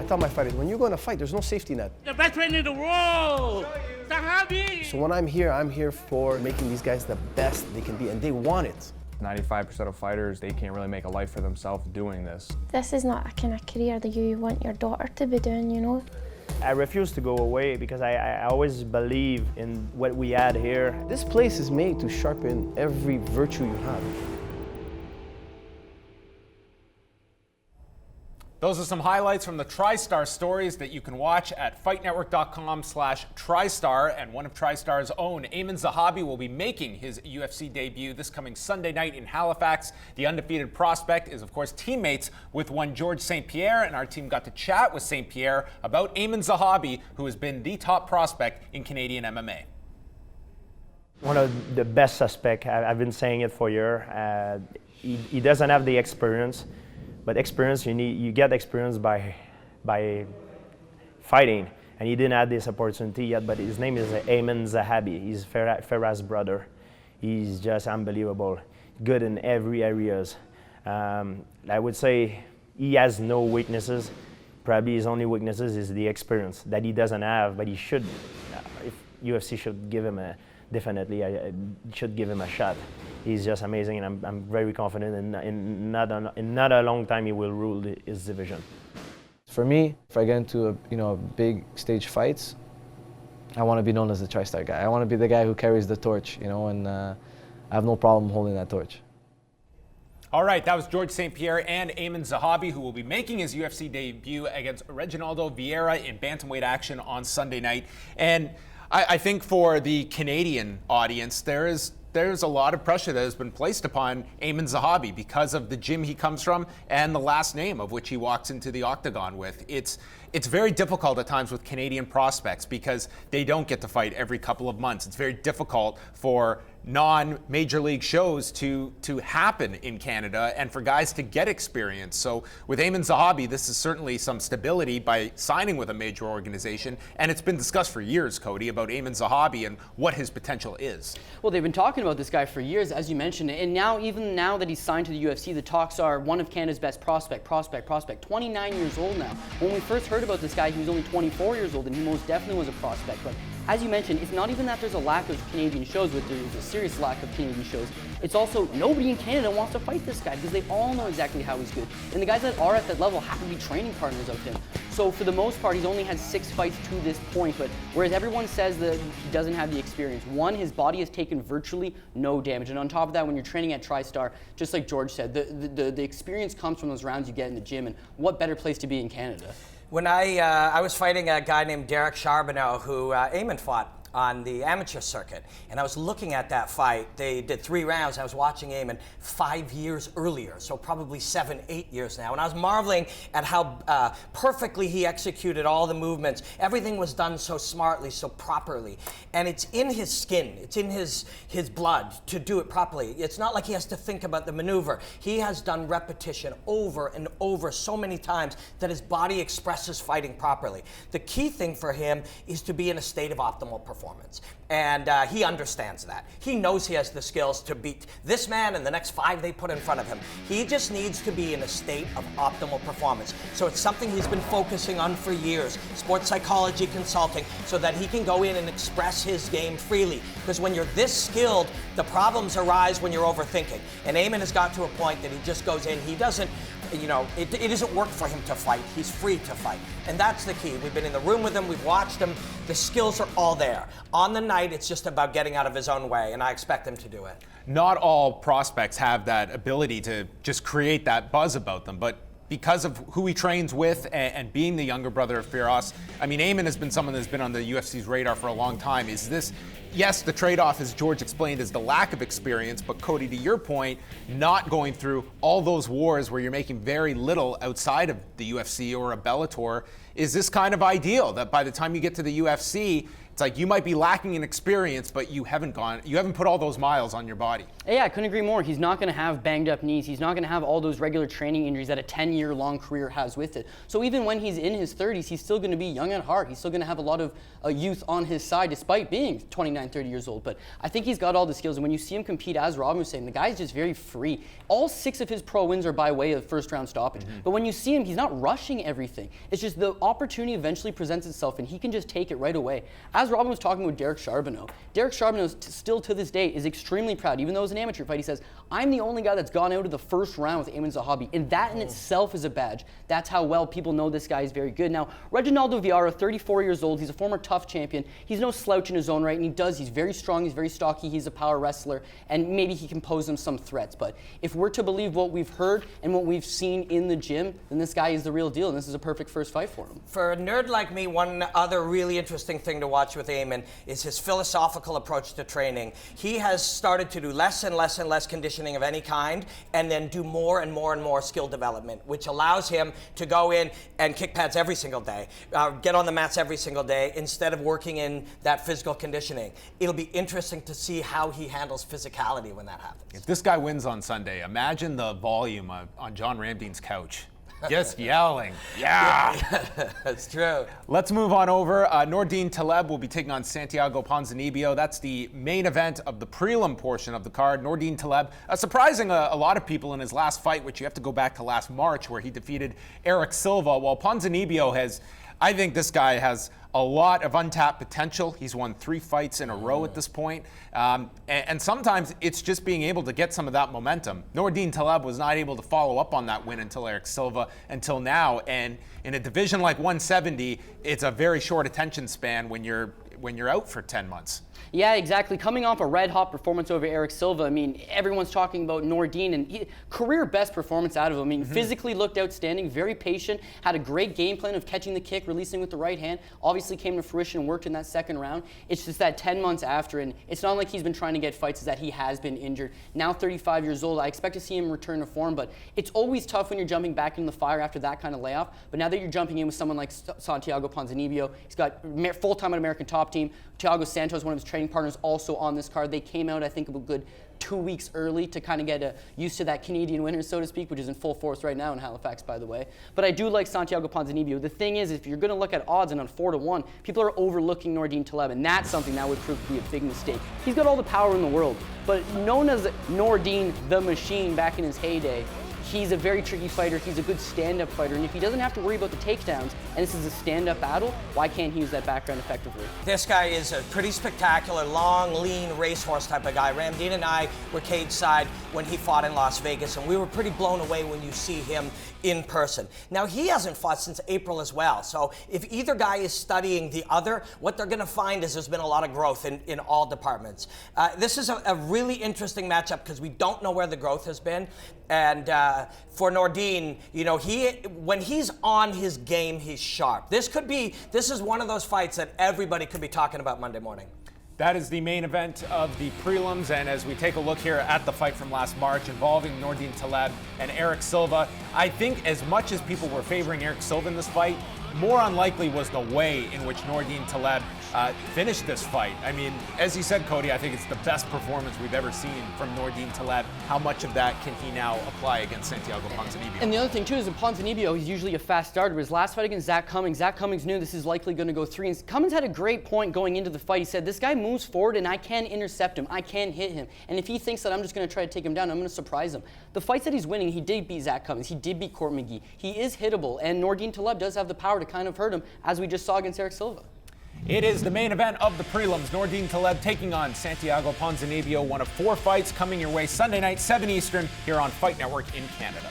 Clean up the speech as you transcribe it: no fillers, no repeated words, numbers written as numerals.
I tell my fighters, when you go in a fight, there's no safety net. The best trainer in the world, Zahabi! So when I'm here for making these guys the best they can be, and they want it. 95% of fighters, they can't really make a life for themselves doing this. This is not a kind of career that you want your daughter to be doing, you know. I refuse to go away because I always believe in what we had here. This place is made to sharpen every virtue you have. Those are some highlights from the Tristar stories that you can watch at fightnetwork.com/Tristar. And one of Tristar's own, Aean Zahabi, will be making his UFC debut this coming Sunday night in Halifax. The undefeated prospect is, of course, teammates with one George St. Pierre, and our team got to chat with St. Pierre about Aean Zahabi, who has been the top prospect in Canadian MMA. One of the best suspects, I've been saying it for years. He doesn't have the experience. But experience, you get experience by fighting, and he didn't have this opportunity yet. But his name is Aean Zahabi. He's Ferraz's brother. He's just unbelievable, good in every areas. I would say he has no weaknesses. Probably his only weaknesses is the experience that he doesn't have. But he should, if UFC should give him definitely should give him a shot. He's just amazing, and I'm very confident in not a long time he will rule his division. For me, if I get into big stage fights, I want to be known as the Tristar guy. I want to be the guy who carries the torch, and I have no problem holding that torch. All right, that was George St. Pierre and Aean Zahabi, who will be making his UFC debut against Reginaldo Vieira in bantamweight action on Sunday night. And I think for the Canadian audience, there's a lot of pressure that has been placed upon Aean Zahabi because of the gym he comes from and the last name of which he walks into the octagon with. It's very difficult at times with Canadian prospects because they don't get to fight every couple of months. It's very difficult for non-major league shows to happen in Canada and for guys to get experience. So with Aean Zahabi, this is certainly some stability by signing with a major organization, and it's been discussed for years, Cody, about Aean Zahabi and what his potential is. Well, they've been talking about this guy for years, as you mentioned, and even now that he's signed to the UFC, the talks are one of Canada's best prospect, 29 years old now. When we first heard about this guy, he was only 24 years old, and he most definitely was a prospect. But as you mentioned, it's not even that there's a lack of Canadian shows, but there's a serious lack of Canadian shows. It's also nobody in Canada wants to fight this guy because they all know exactly how he's good. And the guys that are at that level have to be training partners of him. So for the most part, he's only had 6 fights to this point, but whereas everyone says that he doesn't have the experience, one, his body has taken virtually no damage. And on top of that, when you're training at Tristar, just like George said, the experience comes from those rounds you get in the gym, and what better place to be in Canada? When I was fighting a guy named Derek Charbonneau, who Aean fought on the amateur circuit, and I was looking at that fight. They did 3 rounds. I was watching Aean 5 years earlier, so probably 7, 8 years now, and I was marveling at how perfectly he executed all the movements. Everything was done so smartly, so properly, and it's in his skin, it's in his blood to do it properly. It's not like he has to think about the maneuver. He has done repetition over and over so many times that his body expresses fighting properly. The key thing for him is to be in a state of optimal performance. And he understands that. He knows he has the skills to beat this man and the next 5 they put in front of him. He just needs to be in a state of optimal performance. So it's something he's been focusing on for years, sports psychology consulting, so that he can go in and express his game freely. Because when you're this skilled, the problems arise when you're overthinking. And Aean has got to a point that he just goes in, he doesn't, it doesn't work for him to fight. He's free to fight. And that's the key. We've been in the room with him, we've watched him. The skills are all there. On the night, it's just about getting out of his own way, and I expect him to do it. Not all prospects have that ability to just create that buzz about them, but because of who he trains with and being the younger brother of Firas, I mean, Aean has been someone that's been on the UFC's radar for a long time. Is this, yes, the trade-off, as George explained, is the lack of experience, but Cody, to your point, not going through all those wars where you're making very little outside of the UFC or a Bellator, is this kind of ideal that by the time you get to the UFC, it's like you might be lacking in experience, but you haven't put all those miles on your body. Yeah, I couldn't agree more. He's not going to have banged up knees. He's not going to have all those regular training injuries that a 10-year-long career has with it. So even when he's in his 30s, he's still going to be young at heart. He's still going to have a lot of youth on his side, despite being 29 29, 30 years old, but I think he's got all the skills. And when you see him compete, as Robin was saying, the guy's just very free. All 6 of his pro wins are by way of first-round stoppage. But when you see him, he's not rushing everything. It's just the opportunity eventually presents itself, and he can just take it right away. As Robin was talking with Derek Charbonneau still to this day is extremely proud. Even though it was an amateur fight, he says, I'm the only guy that's gone out of the first round with Aean Zahabi, and that in itself is a badge. That's how well people know this guy is very good. Now, Reginaldo Vieira, 34 years old, he's a former tough champion. He's no slouch in his own right, and he's very strong, he's very stocky, he's a power wrestler, and maybe he can pose him some threats. But if we're to believe what we've heard and what we've seen in the gym, then this guy is the real deal, and this is a perfect first fight for him. For a nerd like me, one other really interesting thing to watch with Aean is his philosophical approach to training. He has started to do less and less and less conditioning of any kind, and then do more and more and more skill development, which allows him to go in and kick pads every single day, get on the mats every single day, instead of working in that physical conditioning. It'll be interesting to see how he handles physicality when that happens. If this guy wins on Sunday, imagine the volume on John Ramdine's couch. Just yelling. Yeah. That's true. Let's move on over. Nordine Taleb will be taking on Santiago Ponzinibbio. That's the main event of the prelim portion of the card. Nordine Taleb, surprising a lot of people in his last fight, which you have to go back to last March, where he defeated Eric Silva. While Ponzinibbio I think this guy has a lot of untapped potential. He's won 3 fights in a row at this point. And sometimes it's just being able to get some of that momentum. Nordine Taleb was not able to follow up on that win until Eric Silva until now. And in a division like 170, it's a very short attention span when you're out for 10 months. Yeah, exactly. Coming off a red-hot performance over Eric Silva, I mean, everyone's talking about Nordine, and career best performance out of him. I mean, physically looked outstanding, very patient, had a great game plan of catching the kick, releasing with the right hand, obviously came to fruition and worked in that second round. It's just that 10 months after, and it's not like he's been trying to get fights, it's that he has been injured. Now 35 years old, I expect to see him return to form, but it's always tough when you're jumping back into the fire after that kind of layoff. But now that you're jumping in with someone like Santiago Ponzinibbio, he's got full-time American top team. Thiago Santos, one of his training partners, also on this card. They came out, I think, a good 2 weeks early to kind of get used to that Canadian winter, so to speak, which is in full force right now in Halifax, by the way. But I do like Santiago Ponzinibbio. The thing is, if you're going to look at odds and on 4-1, people are overlooking Nordine Taleb, and that's something that would prove to be a big mistake. He's got all the power in the world, but known as Nordine the Machine back in his heyday, he's a very tricky fighter. He's a good stand-up fighter. And if he doesn't have to worry about the takedowns, and this is a stand-up battle, why can't he use that background effectively? This guy is a pretty spectacular, long, lean racehorse type of guy. Ramdine and I were cage side when he fought in Las Vegas, and we were pretty blown away when you see him in person. Now, he hasn't fought since April as well. So if either guy is studying the other, what they're going to find is there's been a lot of growth in all departments. This is a really interesting matchup because we don't know where the growth has been. And for Nordine, you know, when he's on his game, he's sharp. This is one of those fights that everybody could be talking about Monday morning. That is the main event of the prelims, and as we take a look here at the fight from last March involving Nordine Taleb and Eric Silva, I think as much as people were favoring Eric Silva in this fight, more unlikely was the way in which Nordine Taleb finished this fight. I mean, as you said, Cody, I think it's the best performance we've ever seen from Nordine Taleb. How much of that can he now apply against Santiago Ponzinibbio? And the other thing, too, is in Ponzinibbio, he's usually a fast starter. But his last fight against Zach Cummings knew this is likely going to go 3. And Cummings had a great point going into the fight. He said, this guy moves forward, and I can intercept him. I can hit him. And if he thinks that I'm just going to try to take him down, I'm going to surprise him. The fights that he's winning, he did beat Zach Cummings. He did beat Court McGee. He is hittable, and Nordine Taleb does have the power to kind of hurt him, as we just saw against Eric Silva. It is the main event of the prelims. Nordine Taleb taking on Santiago Ponzinibbio, one of 4 fights coming your way Sunday night, 7 Eastern, here on Fight Network in Canada.